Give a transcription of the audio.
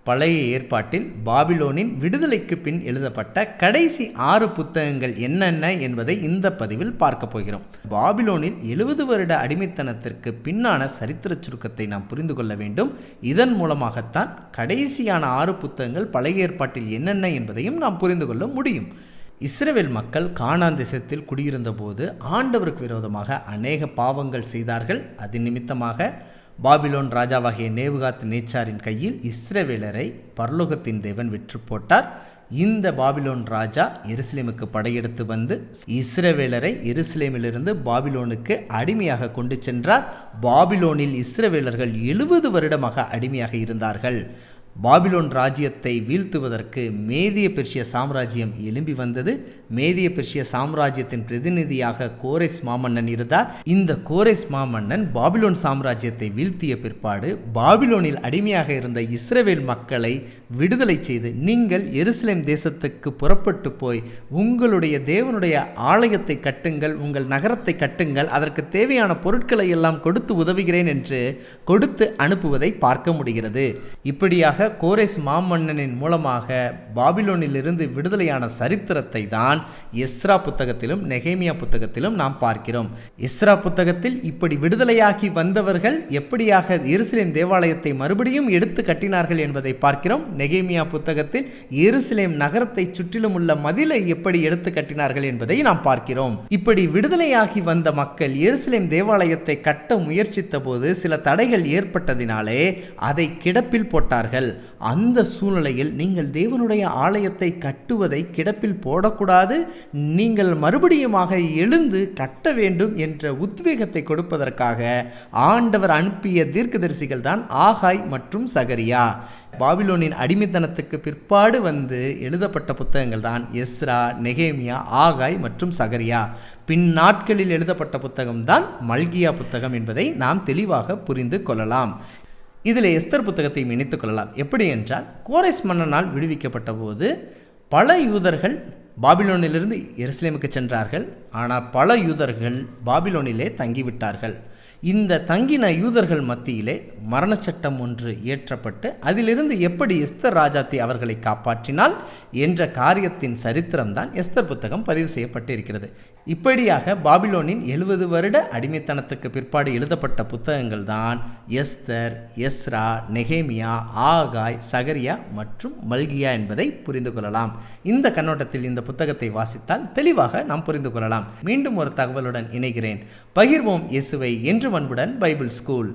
பழைய ஏற்பாட்டில் பாபிலோனின் விடுதலைக்கு பின் எழுதப்பட்ட கடைசி 6 புத்தகங்கள் என்னென்ன என்பதை இந்த பதிவில் பார்க்க போகிறோம். பாபிலோனில் 70 வருட அடிமைத்தனத்திற்கு பின்னான சரித்திர சுருக்கத்தை நாம் புரிந்து கொள்ள வேண்டும். இதன் மூலமாகத்தான் கடைசியான 6 புத்தகங்கள் பழைய ஏற்பாட்டில் என்னென்ன என்பதையும் நாம் புரிந்து கொள்ள முடியும். இஸ்ரவேல் மக்கள் கானான் தேசத்தில் குடியிருந்த போது ஆண்டவருக்கு விரோதமாக அநேக பாவங்கள் செய்தார்கள். அது நிமித்தமாக பாபிலோன் ராஜாவாகிய நேபுகாத் நேச்சாரின் கையில் இஸ்ரவேலரை பரலோகத்தின் தேவன் விற்று போட்டார். இந்த பாபிலோன் ராஜா எருசலேமுக்கு படையெடுத்து வந்து இஸ்ரவேலரை எருசலேமிலிருந்து பாபிலோனுக்கு அடிமையாக கொண்டு சென்றார். பாபிலோனில் இஸ்ரவேலர்கள் 70 வருடமாக அடிமையாக இருந்தார்கள். பாபிலோன் ராஜ்யத்தை வீழ்த்துவதற்கு மேதிய பெர்ஷிய சாம்ராஜ்யம் எழும்பி வந்தது. மேதிய பெர்ஷிய சாம்ராஜ்யத்தின் பிரதிநிதியாக கோரேஸ் மாமன்னன் இருந்தார். இந்த கோரேஸ் மாமன்னன் பாபிலோன் சாம்ராஜ்யத்தை வீழ்த்திய பிற்பாடு பாபிலோனில் அடிமையாக இருந்த இஸ்ரவேல் மக்களை விடுதலை செய்து, நீங்கள் எருசலேம் தேசத்துக்கு புறப்பட்டு போய் உங்களுடைய தேவனுடைய ஆலயத்தை கட்டுங்கள், உங்கள் நகரத்தை கட்டுங்கள், அதற்கு தேவையான பொருட்களை எல்லாம் கொடுத்து உதவுகிறேன் என்று கொடுத்து அனுப்புவதை பார்க்க முடிகிறது. இப்படியாக கோரேஸ் மாமன்னனின் மூலமாக பாபிலோனிலிருந்து விடுதலையான சரித்திரத்தை தான் எஸ்ரா புத்தகத்திலும் நெகேமியா புத்தகத்திலும் நாம் பார்க்கிறோம். எஸ்ரா புத்தகத்தில் இப்படி விடுதலையாகி வந்தவர்கள் எப்படியாக எருசலேம் தேவாலயத்தை மறுபடியும் எடுத்து கட்டினார்கள் என்பதை பார்க்கிறோம். நெகேமியா புத்தகத்தில் எருசலேம் நகரத்தை சுற்றிலும் உள்ள மதிலை எப்படி எடுத்து கட்டினார்கள் என்பதை நாம் பார்க்கிறோம். இப்படி விடுதலையாகி வந்த மக்கள் எருசலேம் தேவாலயத்தை கட்ட முயற்சித்த போது சில தடைகள் ஏற்பட்டதினாலே அதை கிடப்பில் போட்டார்கள். அந்த சூழ்நிலையில் நீங்கள் தேவனுடைய ஆலயத்தை கட்டுவதை கிடப்பில் போடக்கூடாது, நீங்கள் மறுபடியுமாக எழுந்து கட்ட வேண்டும் என்ற உத்வேகத்தை கொடுப்பதற்காக ஆண்டவர் அனுப்பிய தீர்க்கதரிசிகள் தான் ஆகாய் மற்றும் சகரியா. பாபிலோனின் அடிமைத்தனத்துக்கு பிற்பாடு வந்து எழுதப்பட்ட புத்தகங்கள் தான் எஸ்ரா, நெகேமியா, ஆகாய் மற்றும் சகரியா. பின் நாட்களில் எழுதப்பட்ட புத்தகம்தான் மல்கியா புத்தகம் என்பதை நாம் தெளிவாக புரிந்து கொள்ளலாம். இதில் எஸ்தர் புத்தகத்தை இணைத்துக் கொள்ளலாம். எப்படி என்றால், கோரேஸ் மன்னனால் விடுவிக்கப்பட்ட போது பல யூதர்கள் பாபிலோனிலிருந்து எருசலேமுக்கு சென்றார்கள். ஆனால் பல யூதர்கள் பாபிலோனிலே தங்கிவிட்டார்கள். இந்த தங்கின யூதர்கள் மத்தியிலே மரண சட்டம் ஒன்று இயற்றப்பட்டு அதிலிருந்து எப்படி எஸ்தர் ராஜாத்தி அவர்களை காப்பாற்றினாள் என்ற காரியத்தின் சரித்திரம் தான் எஸ்தர் புத்தகம் பதிவு செய்யப்பட்டு இருக்கிறது. இப்படியாக பாபிலோனின் 70 வருட அடிமைத்தனத்துக்கு பிற்பாடு எழுதப்பட்ட புத்தகங்கள் தான் எஸ்தர், எஸ்ரா, நெகேமியா, ஆகாய், சகரியா மற்றும் மல்கியா என்பதை புரிந்து கொள்ளலாம். இந்த கண்ணோட்டத்தில் இந்த புத்தகத்தை வாசித்தால் தெளிவாக நாம் புரிந்து கொள்ளலாம். மீண்டும் ஒரு தகவலுடன் இணைகிறேன். பகிர்வோம் இயேசுவை என்று அன்புடன் பைபிள் ஸ்கூல்.